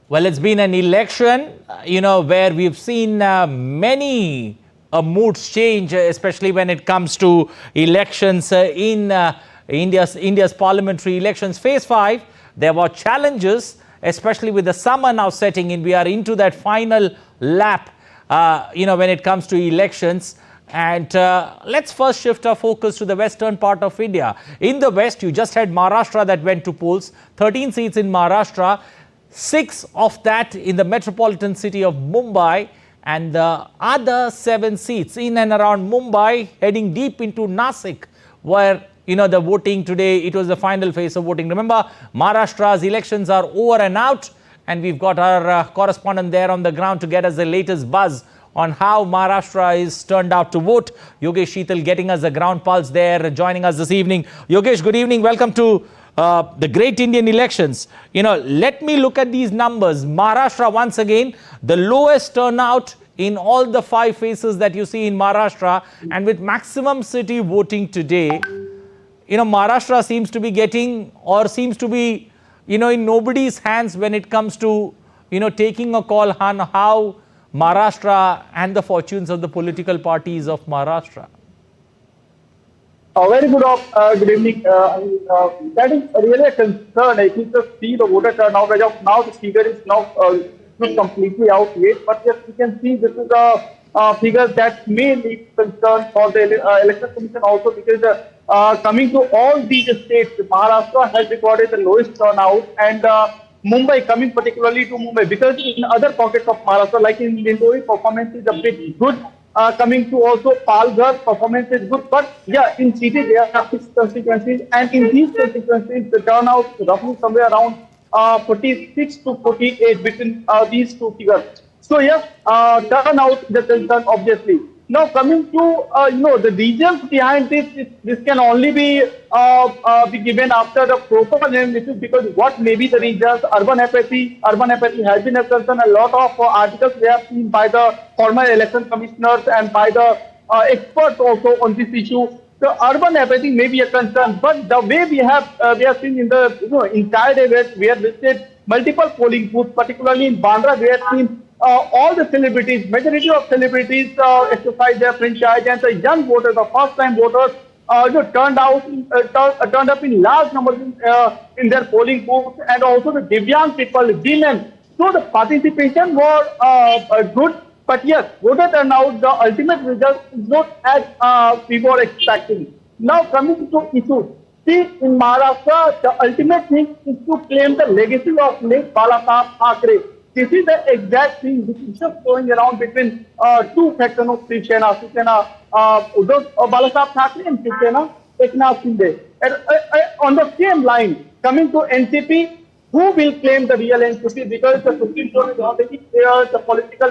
Well, it's been an election, where we've seen many moods change, especially when it comes to elections in India's parliamentary elections. Phase 5, there were challenges, especially with the summer now setting in. We are into that final lap, when it comes to elections. And let's first shift our focus to the western part of India. In the west, you just had Maharashtra that went to polls, 13 seats in Maharashtra. 6 of that in the metropolitan city of Mumbai, and the other 7 seats in and around Mumbai, heading deep into Nasik, where the voting today, it was the final phase of voting. Remember, Maharashtra's elections are over and out, and we've got our correspondent there on the ground to get us the latest buzz on how Maharashtra is turned out to vote. Yogesh Sheetal getting us the ground pulse there, joining us this evening. Yogesh, good evening. Welcome to the great Indian elections. Let me look at these numbers. Maharashtra, once again, the lowest turnout in all the 5 phases that you see in Maharashtra, and with maximum city voting today, Maharashtra seems to be getting, or seems to be, in nobody's hands when it comes to, taking a call on how Maharashtra and the fortunes of the political parties of Maharashtra. Very good evening. That is really a concern. I think to see the voter turnout as of now, the figure is now not completely out yet. But yes, we can see this is a figure that may lead concern for the election commission also, because coming to all these states, Maharashtra has recorded the lowest turnout, and Mumbai, coming particularly to Mumbai, because in other pockets of Maharashtra, like in Lindori, performance is a bit good. Coming to also Palghar, performance is good, but yeah, in city there are 6 constituencies, and in these constituencies the turnout is roughly somewhere around 46 to 48 between these 2 figures. So yes, turnout is a concern, obviously. Now coming to the reasons behind this can only be given after the proper analysis, because what may be the reasons? Urban apathy has been a concern. A lot of articles we have seen by the former election commissioners and by the experts also on this issue. So urban apathy may be a concern, but the way we have seen in the entire day where we have visited multiple polling booths, particularly in Bandra, we have seen all the celebrities, majority of celebrities exercise their franchise, and the young voters, the first-time voters, turned up in large numbers in their polling booths, and also the Divyang people, women. So the participation was good, but yes, voter turnout, the ultimate result is not as we were expecting. Now coming to issues. See, in Maharashtra, the ultimate thing is to claim the legacy of late Balasaheb Thackeray. This is the exact thing which is just going around between 2 factions of Shiv Sena, Balasaheb Thackeray, and Shiv Sena, Eknath Shinde. And on the same line, coming to NCP, who will claim the real NCP? Because the Supreme Court is already there, the political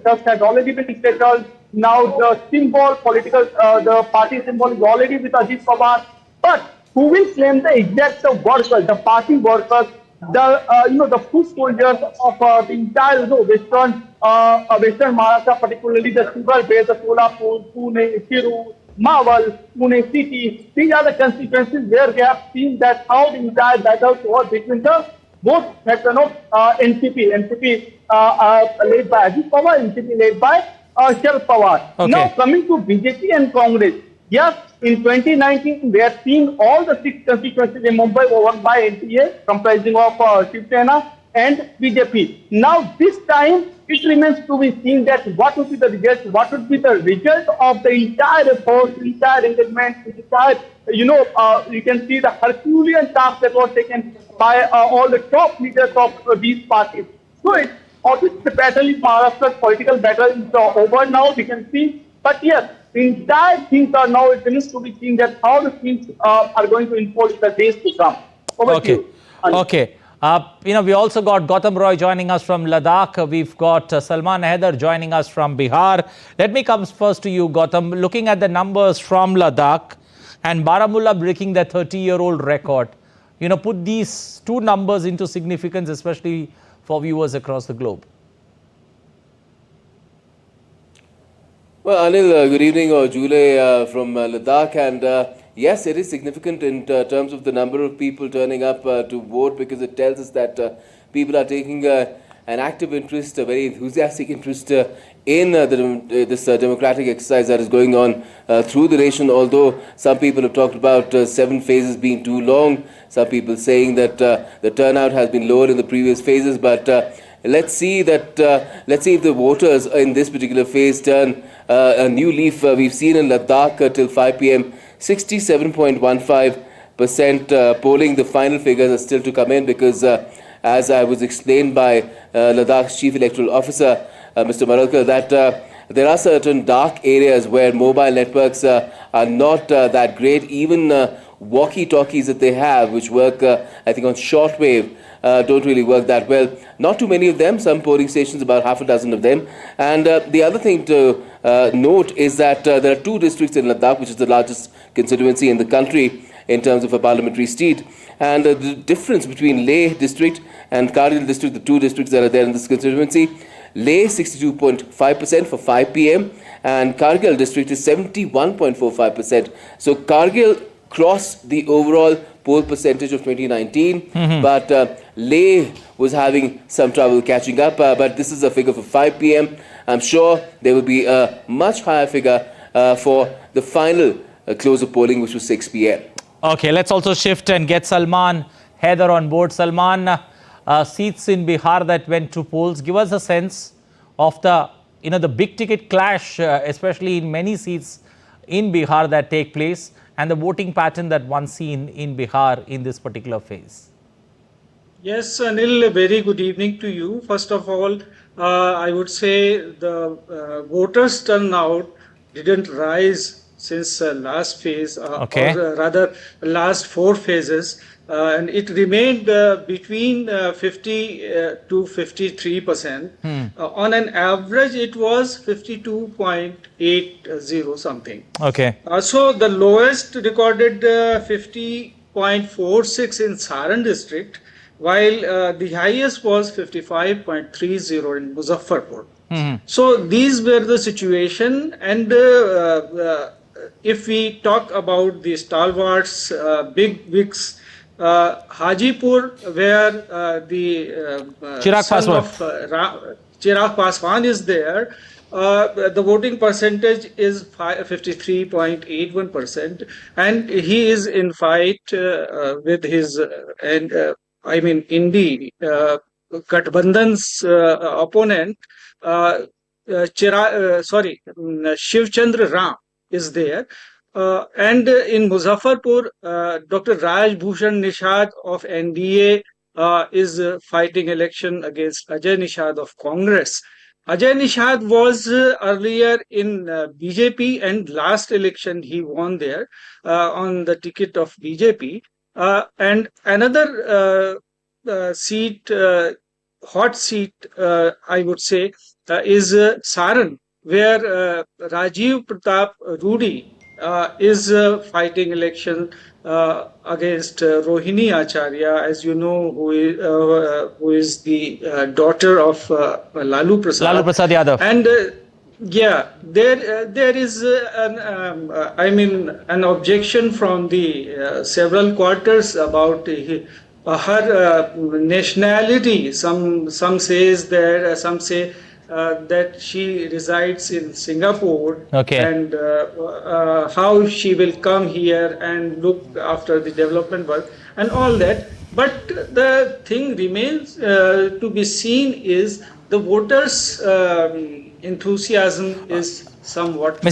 dust has already been settled. Now the symbol, the party symbol is already with Ajit Pawar. But who will claim the exact workers, the party workers, the foot soldiers of the entire western Maharashtra, particularly the rural base, the Solapur, Pune, Thiru, Mawal, Pune city. These are the constituencies where we have seen that how the entire battle was between the both factions of NCP led by Ajit Pawar, NCP led by Sharad Pawar. Okay. Now coming to BJP and Congress. Yes, in 2019, we have seen all the 6 constituencies in Mumbai were won by NPA, comprising of Shiv Sena and BJP. Now, this time, it remains to be seen that what would be the result, of the entire effort, entire engagement, entire, you can see the Herculean task that was taken by all the top leaders of these parties. So, obviously, the battle in Maharashtra, political battle is over now, we can see. But yes, the entire things are now, it remains to be seen that how the things are going to unfold in the days to come. Over to you. Okay. We also got Gautam Roy joining us from Ladakh. We've got Salman Haider joining us from Bihar. Let me come first to you, Gautam. Looking at the numbers from Ladakh and Baramulla breaking their 30-year-old record, put these 2 numbers into significance, especially for viewers across the globe. Well, Anil, good evening, or Jule from Ladakh, and yes, it is significant in terms of the number of people turning up to vote, because it tells us that people are taking an active interest, a very enthusiastic interest in this democratic exercise that is going on through the nation. Although some people have talked about 7 phases being too long, some people saying that the turnout has been lower in the previous phases, but let's see that. Let's see if the voters in this particular phase turn a new leaf. We've seen in Ladakh till 5 p.m. 67.15% polling. The final figures are still to come in because, as I was explained by Ladakh's Chief Electoral Officer, Mr. Maralkar, that there are certain dark areas where mobile networks are not that great. Even walkie-talkies that they have, which work, I think, on shortwave, don't really work that well. Not too many of them, some polling stations, about half a dozen of them. And the other thing to note is that there are 2 districts in Ladakh, which is the largest constituency in the country in terms of a parliamentary seat. And the difference between Leh district and Kargil district, the 2 districts that are there in this constituency, Leh 62.5% for 5 p.m. and Kargil district is 71.45%. So Kargil crossed the overall poll percentage of 2019, but Leh was having some trouble catching up. But this is a figure for 5 p.m. I'm sure there will be a much higher figure for the final close of polling, which was 6 p.m. Okay, let's also shift and get Salman Haider on board. Salman, seats in Bihar that went to polls. Give us a sense of the big ticket clash, especially in many seats in Bihar that take place, and the voting pattern that one seen in Bihar in this particular phase. Yes, Anil, a very good evening to you. First of all, I would say the voters' turnout didn't rise since last phase, or rather last 4 phases, and it remained between 50 to 53%. On an average, it was 52.80 something. Okay. So the lowest recorded 50.46 in Saran district, while the highest was 55.30 in Muzaffarpur. So these were the situation, and if we talk about the stalwarts, big wigs, Hajipur, where the son of Chirag Paswan is there, the voting percentage is 53.81%, and he is in fight with his Indi Gathbandhan's opponent, Shiv Chandra Ram is there. And in Muzaffarpur, Dr. Raj Bhushan Nishad of NDA is fighting election against Ajay Nishad of Congress. Ajay Nishad was earlier in BJP, and last election he won there on the ticket of BJP. And another seat, hot seat, I would say, is Saran, where Rajiv Pratap Rudi is fighting election against Rohini Acharya, as you know, who is the daughter of Lalu Prasad. Lalu Prasad Yadav. And there is an objection from the several quarters about her nationality. Some says that some say that she resides in Singapore, and how she will come here and look after the development work and all that. But the thing remains to be seen is the voters' enthusiasm is somewhat.